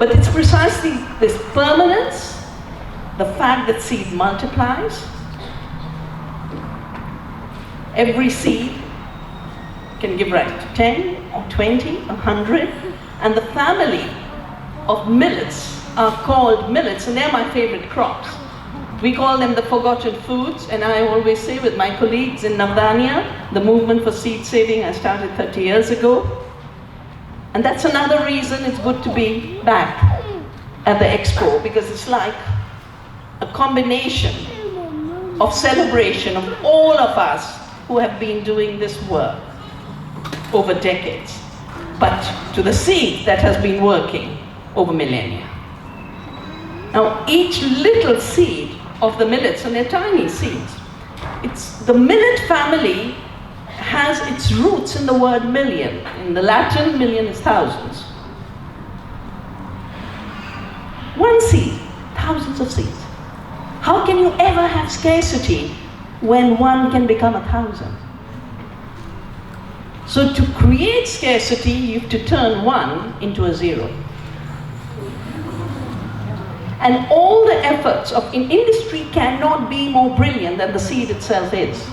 But it's precisely this permanence, the fact that seed multiplies. Every seed can give rise to 10 or 20, 100, and the family of millets are called millets, and they're my favorite crops. We call them the forgotten foods, and I always say with my colleagues in Vandana, the movement for seed saving I started 30 years ago. And that's another reason it's good to be back at the Expo, because it's like a combination of celebration of all of us who have been doing this work over decades, but to the seed that has been working over millennia. Now, each little seed of the millets, and they're tiny seeds, the millet family has its roots in the word million. In the Latin, million is thousands. One seed, thousands of seeds. How can you ever have scarcity when one can become 1,000? So to create scarcity, you have to turn one into a zero. And all the efforts in industry cannot be more brilliant than the seed itself is.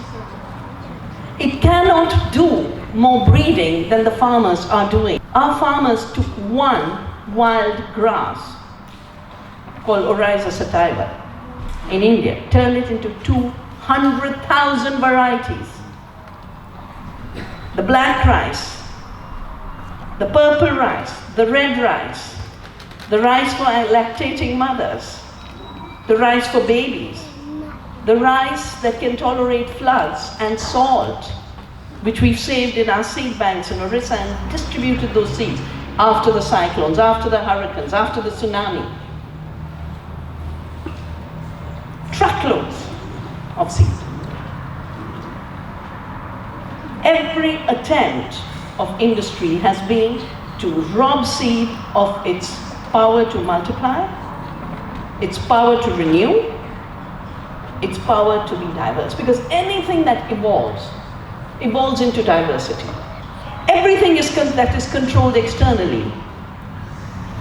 It cannot do more breeding than the farmers are doing. Our farmers took one wild grass called Oryza sativa in India, turned it into 200,000 varieties. The black rice, the purple rice, the red rice, the rice for lactating mothers, the rice for babies, the rice that can tolerate floods and salt, which we've saved in our seed banks in Orissa and distributed those seeds after the cyclones, after the hurricanes, after the tsunami. Truckloads of seed. Every attempt of industry has been to rob seed of its power to multiply, its power to renew, its power to be diverse. Because anything that evolves into diversity. Everything that is controlled externally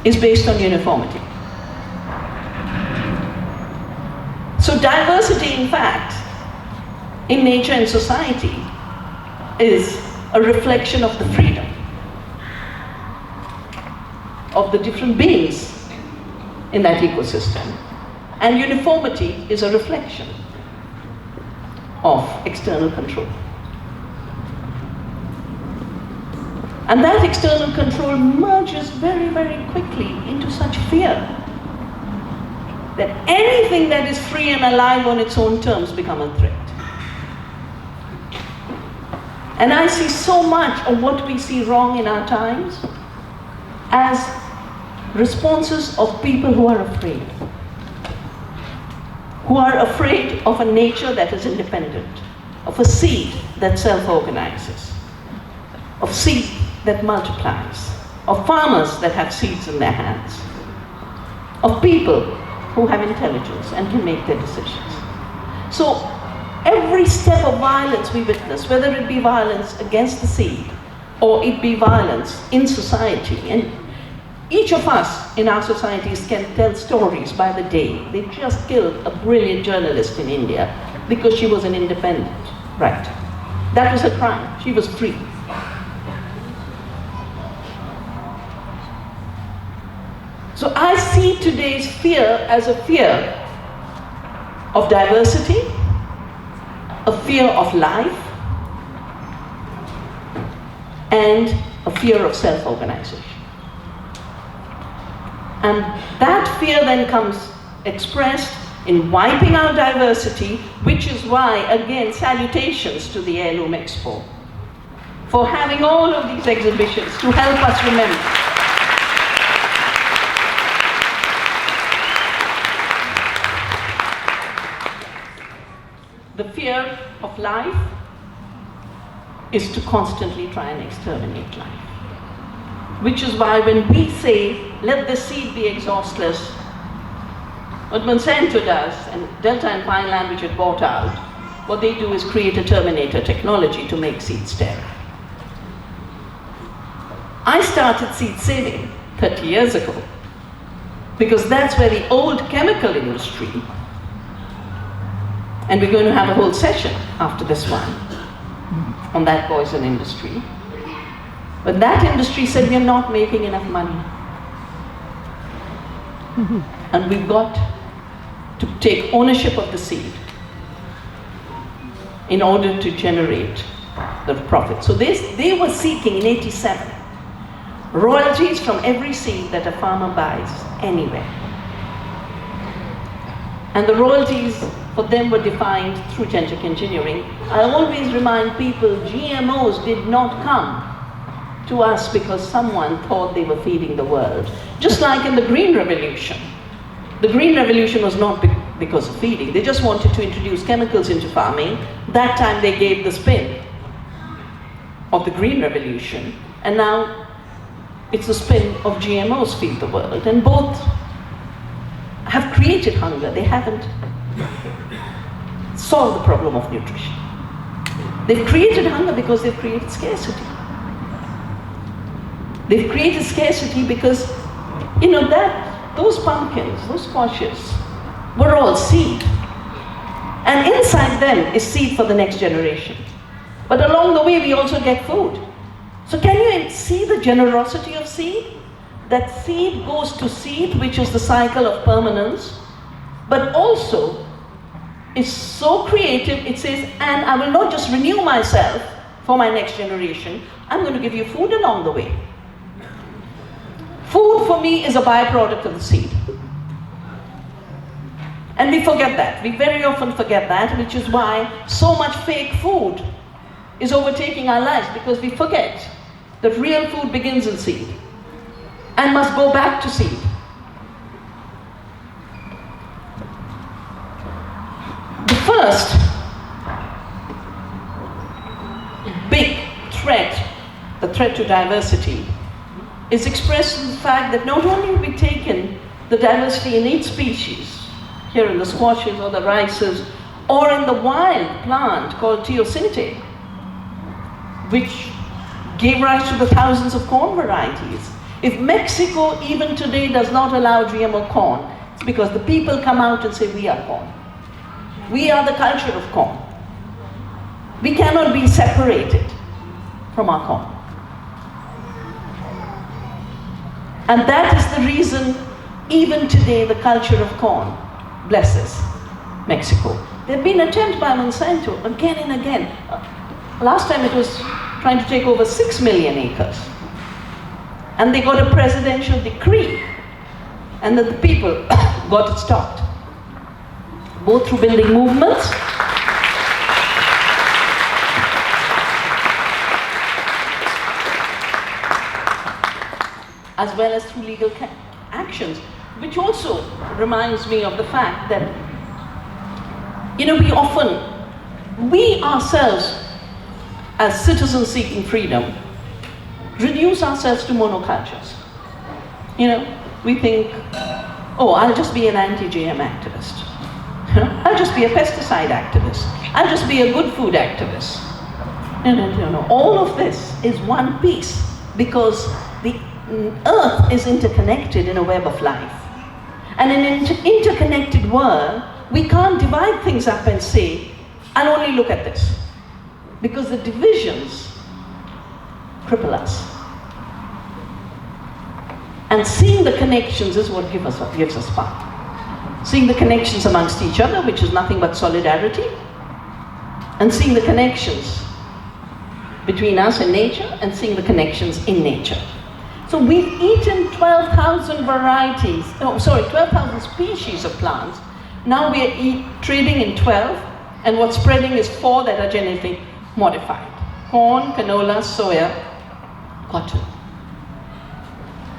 is based on uniformity. So diversity, in fact, in nature and society, is a reflection of the freedom of the different beings in that ecosystem. And uniformity is a reflection of external control. And that external control merges very, very quickly into such fear that anything that is free and alive on its own terms becomes a threat. And I see so much of what we see wrong in our times as responses of people who are afraid of a nature that is independent, of a seed that self-organizes, of seed that multiplies, of farmers that have seeds in their hands, of people who have intelligence and can make their decisions. So every step of violence we witness, whether it be violence against the seed or it be violence in society, and each of us in our societies can tell stories by the day. They just killed a brilliant journalist in India because she was an independent writer. That was her crime. She was free. So I see today's fear as a fear of diversity, a fear of life, and a fear of self-organization. And that fear then comes expressed in wiping out diversity, which is why, again, salutations to the Heirloom Expo for having all of these exhibitions to help us remember. The fear of life is to constantly try and exterminate life. Which is why when we say, let the seed be exhaustless, what Monsanto does, and Delta and Pineland, which it bought out, what they do is create a terminator technology to make seeds sterile. I started seed saving 30 years ago because that's where the old chemical industry, and we're going to have a whole session after this one on that poison industry, but that industry said we're not making enough money. And we've got to take ownership of the seed in order to generate the profit. So they were seeking in '87 royalties from every seed that a farmer buys anywhere. And the royalties for them were defined through genetic engineering. I always remind people, GMOs did not come to us because someone thought they were feeding the world. Just like in the Green Revolution. The Green Revolution was not because of feeding. They just wanted to introduce chemicals into farming. That time they gave the spin of the Green Revolution. And now it's the spin of GMOs feed the world. And both have created hunger. They haven't solved the problem of nutrition. They've created hunger because they've created scarcity. They've created scarcity because, you know, those pumpkins, those squashes, were all seed. And inside them is seed for the next generation. But along the way, we also get food. So can you see the generosity of seed? That seed goes to seed, which is the cycle of permanence, but also is so creative, it says, and I will not just renew myself for my next generation, I'm going to give you food along the way. Food for me is a byproduct of the seed. And we forget that. We very often forget that, which is why so much fake food is overtaking our lives, because we forget that real food begins in seed and must go back to seed. The first big threat, the threat to diversity, is expressed in the fact that not only have we taken the diversity in each species, here in the squashes or the rices, or in the wild plant called teosinte, which gave rise to the thousands of corn varieties. If Mexico even today does not allow GMO corn, it's because the people come out and say, we are corn. We are the culture of corn. We cannot be separated from our corn. And that is the reason, even today, the culture of corn blesses Mexico. There have been attempts by Monsanto again and again. Last time it was trying to take over 6 million acres. And they got a presidential decree, and that the people got it stopped. Both through building movements, as well as through legal actions, which also reminds me of the fact that, you know, we ourselves, as citizens seeking freedom, reduce ourselves to monocultures. You know, we think, oh, I'll just be an anti-GM activist. I'll just be a pesticide activist. I'll just be a good food activist. No. All of this is one piece, because the earth is interconnected in a web of life. And in an interconnected world, we can't divide things up and say, I'll only look at this. Because the divisions cripple us. And seeing the connections is what gives us power. Seeing the connections amongst each other, which is nothing but solidarity, and seeing the connections between us and nature, and seeing the connections in nature. So we've eaten 12,000 12,000 species of plants. Now we're trading in 12, and what's spreading is 4 that are genetically modified. Corn, canola, soya, cotton.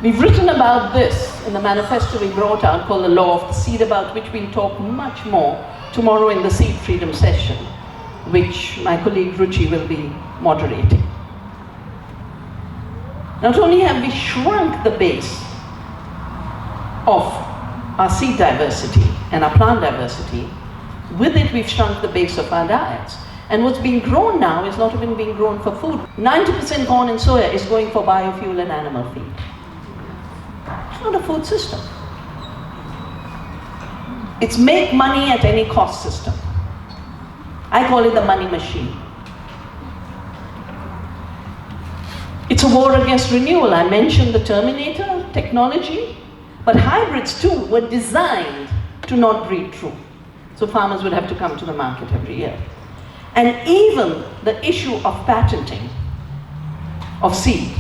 We've written about this in the manifesto we brought out called The Law of the Seed, about which we'll talk much more tomorrow in the Seed Freedom session, which my colleague Ruchi will be moderating. Not only have we shrunk the base of our seed diversity and our plant diversity, with it we've shrunk the base of our diets. And what's being grown now is not even being grown for food. 90% corn and soya is going for biofuel and animal feed. It's not a food system. It's make money at any cost system. I call it the money machine. It's a war against renewal. I mentioned the Terminator technology, but hybrids too were designed to not breed true. So farmers would have to come to the market every year. And even the issue of patenting of seed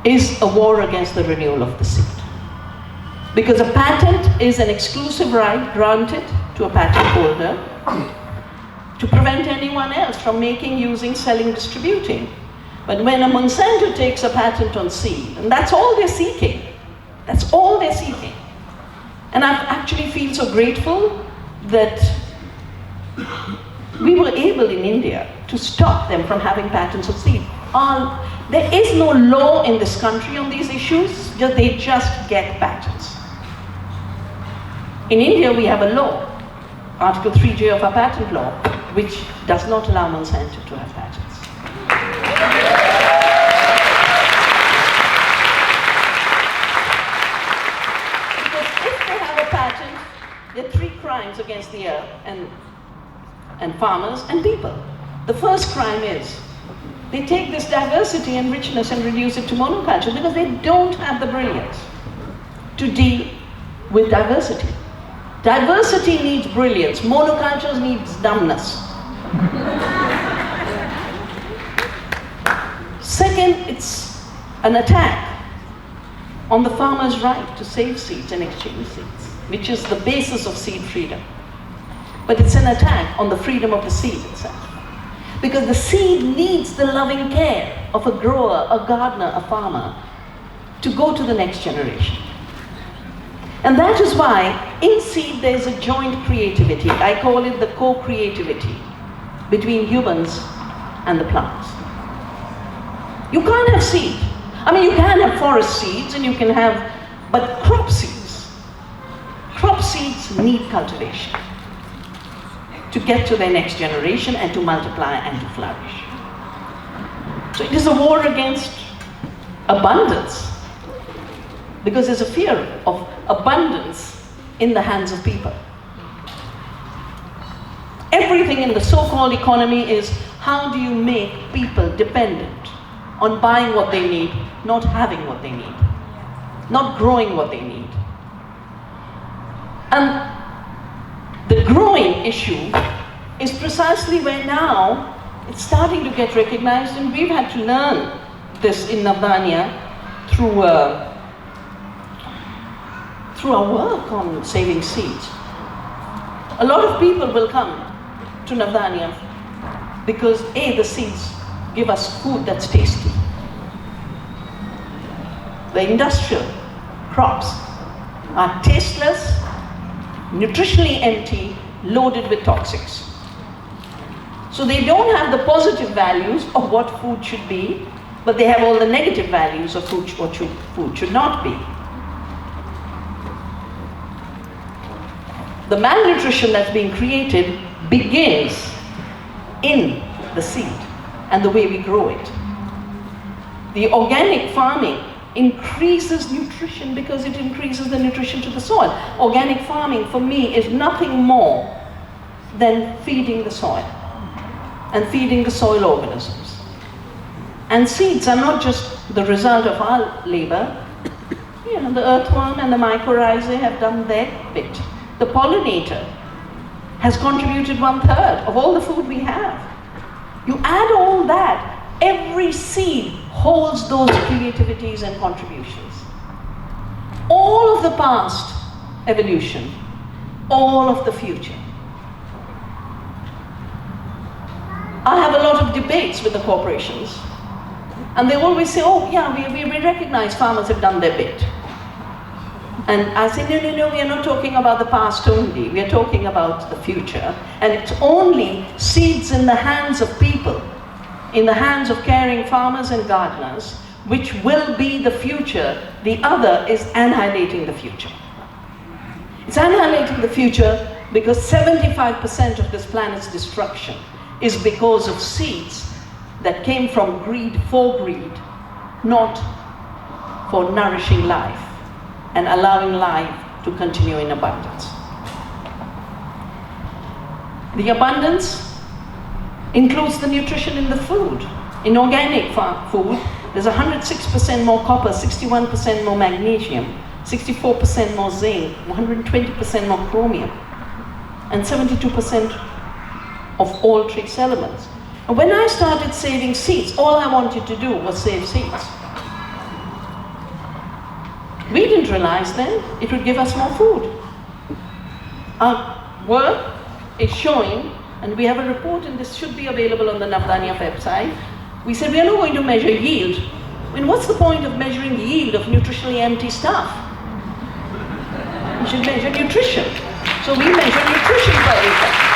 is a war against the renewal of the seed. Because a patent is an exclusive right granted to a patent holder to prevent anyone else from making, using, selling, distributing. But when a Monsanto takes a patent on seed, and that's all they're seeking, that's all they're seeking. And I actually feel so grateful that we were able in India to stop them from having patents on seed. There is no law in this country on these issues, they just get patents. In India, we have a law, Article 3J of our patent law, which does not allow Monsanto to have patents. There are 3 crimes against the earth and farmers and people. The first crime is they take this diversity and richness and reduce it to monoculture because they don't have the brilliance to deal with diversity. Diversity needs brilliance, monocultures needs dumbness. Second, it's an attack on the farmer's right to save seeds and exchange seeds, which is the basis of seed freedom. But it's an attack on the freedom of the seed itself. Because the seed needs the loving care of a grower, a gardener, a farmer to go to the next generation. And that is why in seed there's a joint creativity. I call it the co-creativity between humans and the plants. You can't have seed. I mean, you can have forest seeds and you can have, but crop seeds need cultivation to get to their next generation and to multiply and to flourish. So it is a war against abundance because there's a fear of abundance in the hands of people. Everything in the so-called economy is how do you make people dependent on buying what they need, not having what they need, not growing what they need. And the growing issue is precisely where now it's starting to get recognized, and we've had to learn this in Navdanya through our work on saving seeds. A lot of people will come to Navdanya because the seeds give us food that's tasty. The industrial crops are tasteless, nutritionally empty, loaded with toxics. So they don't have the positive values of what food should be, but they have all the negative values of food, what food should not be. The malnutrition that's being created begins in the seed and the way we grow it. The organic farming increases nutrition because it increases the nutrition to the soil. Organic farming for me is nothing more than feeding the soil and feeding the soil organisms. And seeds are not just the result of our labor. You know, the earthworm and the mycorrhizae have done their bit. The pollinator has contributed 1/3 of all the food we have. You add all that, every seed holds those creativities and contributions. All of the past evolution, all of the future. I have a lot of debates with the corporations, and they always say, oh yeah, we recognize farmers have done their bit. And I say, no, we are not talking about the past only, we are talking about the future. And it's only seeds in the hands of people, in the hands of caring farmers and gardeners, which will be the future. The other is annihilating the future. It's annihilating the future because 75% of this planet's destruction is because of seeds that came from greed for greed, not for nourishing life and allowing life to continue in abundance. The abundance includes the nutrition in the food. In organic food, there's 106% more copper, 61% more magnesium, 64% more zinc, 120% more chromium, and 72% of all trace elements. And when I started saving seeds, all I wanted to do was save seeds. We didn't realize then it would give us more food. Our work is showing, and we have a report, and this should be available on the Navdanya website. We said we are not going to measure yield. I mean, what's the point of measuring the yield of nutritionally empty stuff? We should measure nutrition. So we measure nutrition per acre.